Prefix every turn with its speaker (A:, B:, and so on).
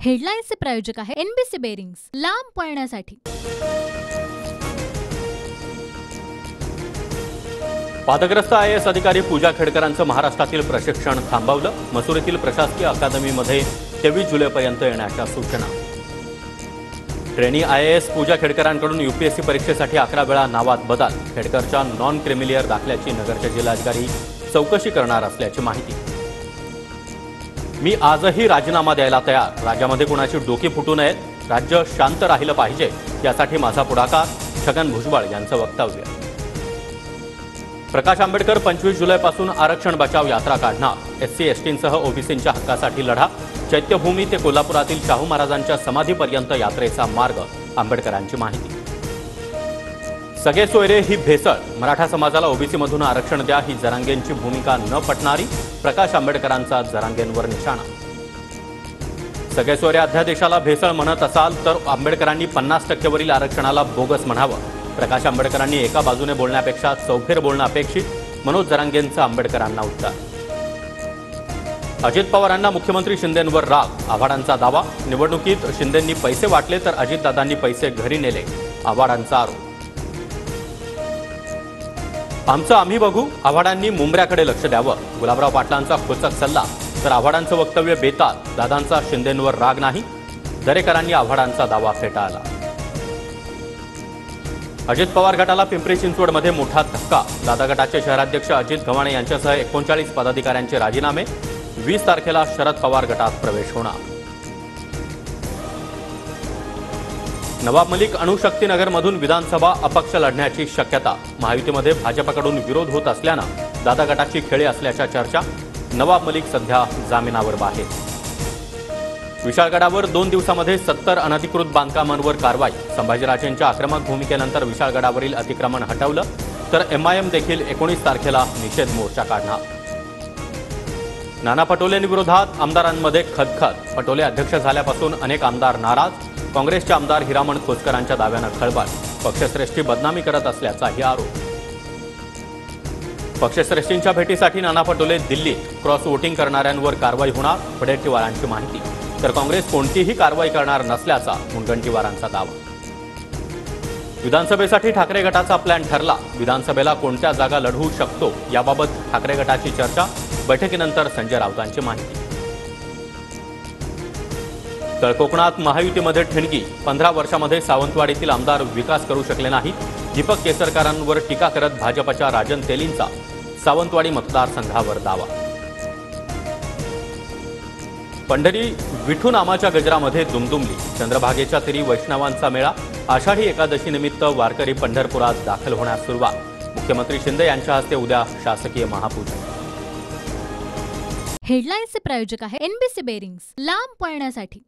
A: हेडलाईन्सचे प्रायोजक आहे NBC bearings, लांब पळण्यासाठी।
B: वादग्रस्त IAS अधिकारी पूजा खेडकरांचं महाराष्ट्रातील प्रशिक्षण थांबवलं। मसुरीतील प्रशासकीय अकादमीमध्ये 23 जुलैपर्यंत येण्याच्या सूचना। ट्रेनी IAS पूजा खेडकरांकडून UPSC परीक्षेसाठी 11 वेळा नावात बदल। खेडकरच्या नॉन क्रिमिलियर दाखल्याची नगरचे जिल्हाधिकारी चौकशी करणार असल्याची माहिती। मी आजही राजीनामा द्यायला तयार। राज्यामध्ये कोणाची डोकी फुटू नयेत, राज्य शांत राहिलं पाहिजे यासाठी माझा पुढाकार। छगन भुजबळ यांचं वक्तव्य। प्रकाश आंबेडकर 25 जुलैपासून आरक्षण बचाव यात्रा काढणार। SC STंसह OBCंच्या हक्कासाठी लढा। चैत्यभूमी ते कोल्हापुरातील शाहू महाराजांच्या समाधीपर्यंत यात्रेचा मार्ग। आंबेडकरांची माहिती। सगळे सोयरे ही भेसळ। मराठा समाजाला OBC मधून आरक्षण द्या ही जरांगेंची भूमिका न पटणारी। प्रकाश आंबेडकरांचा जरांगेंवर निशाणा। सगळे सोयरे अध्यादेशाला भेसळ म्हणत असाल तर आंबेडकरांनी 50% वरील आरक्षणाला बोगस म्हणावं। प्रकाश आंबेडकरांनी एका बाजूने बोलण्यापेक्षा चौफेर बोलणं अपेक्षित। मनोज जरांगेंचं आंबेडकरांना उत्तर। अजित पवारांना मुख्यमंत्री शिंदेंवर राग। आव्हाडांचा दावा। निवडणुकीत शिंदेंनी पैसे वाटले तर अजितदादांनी पैसे घरी नेले। आव्हाडांचा आरोप। आमचं आम्ही बघू, आव्हाडांनी मुंबऱ्याकडे लक्ष द्यावं। गुलाबराव पाटलांचा खोचक सल्ला तर आव्हाडांचं वक्तव्य बेताल। दादांचा शिंदेंवर राग नाही। दरेकरांनी आव्हाडांचा दावा फेटाळला। अजित पवार गटाला पिंपरी चिंचवडमध्ये मोठा धक्का। दादा गटाचे शहराध्यक्ष अजित गव्हाणे यांच्यासह 39 पदाधिकाऱ्यांचे राजीनामे। 20 तारखेला शरद पवार गटात प्रवेश होणार। नवाब मलिक अणुशक्तीनगरमधून विधानसभा अपक्ष लढण्याची शक्यता। महायुतीमध्ये भाजपकडून विरोध होत असल्यानं दादा गटाची खेळी असल्याच्या चर्चा। नवाब मलिक सध्या जामिनावर बाहेर। विशाळगडावर 2 दिवसांमध्ये 70 अनधिकृत बांधकामांवर कारवाई। संभाजीराजेंच्या आक्रमक भूमिकेनंतर विशाळगडावरील अतिक्रमण हटवलं तर MIM देखील 19 तारखेला निषेध मोर्चा काढणार। नाना पटोलेंविरोधात आमदारांमध्ये खदखद। पटोले अध्यक्ष झाल्यापासून अनेक आमदार नाराज। काँग्रेसचे आमदार हिरामण खोतकरांच्या दाव्यानं खळबळ। पक्षश्रेष्ठी बदनामी करत असल्याचाही आरोप। पक्षश्रेष्ठींच्या भेटीसाठी नाना पटोले दिल्लीत। क्रॉस वोटिंग करणाऱ्यांवर कारवाई होणार। वडेट्टीवारांची माहिती। तर काँग्रेस कोणतीही कारवाई करणार नसल्याचा मुनगंटीवारांचा दावा। विधानसभेसाठी ठाकरे गटाचा प्लॅन ठरला। विधानसभेला कोणत्या जागा लढवू शकतो याबाबत ठाकरे गटाची चर्चा। बैठकीनंतर संजय राऊतांची माहिती। तर कोकणात महायुतीमध्ये ठिणगी। 15 वर्षांमध्ये सावंतवाडीतील आमदार विकास करू शकले नाही। दीपक केसरकरांवर टीका करत भाजपच्या राजन तेलींचा सावंतवाडी मतदारसंघावर दावा। पंढरी विठू नामाच्या गजरामध्ये दुमदुमली। चंद्रभागेच्या तीरी वैष्णवांचा मेळा। आषाढी एकादशी निमित्त वारकरी पंढरपुरात दाखल होण्यास सुरुवात। मुख्यमंत्री शिंदे यांच्या हस्ते उद्या शासकीय महापूजन।
A: हेडलाईन्सचे प्रायोजक आहे एनबीसी बेरिंग्स, लांब पळण्यासाठी।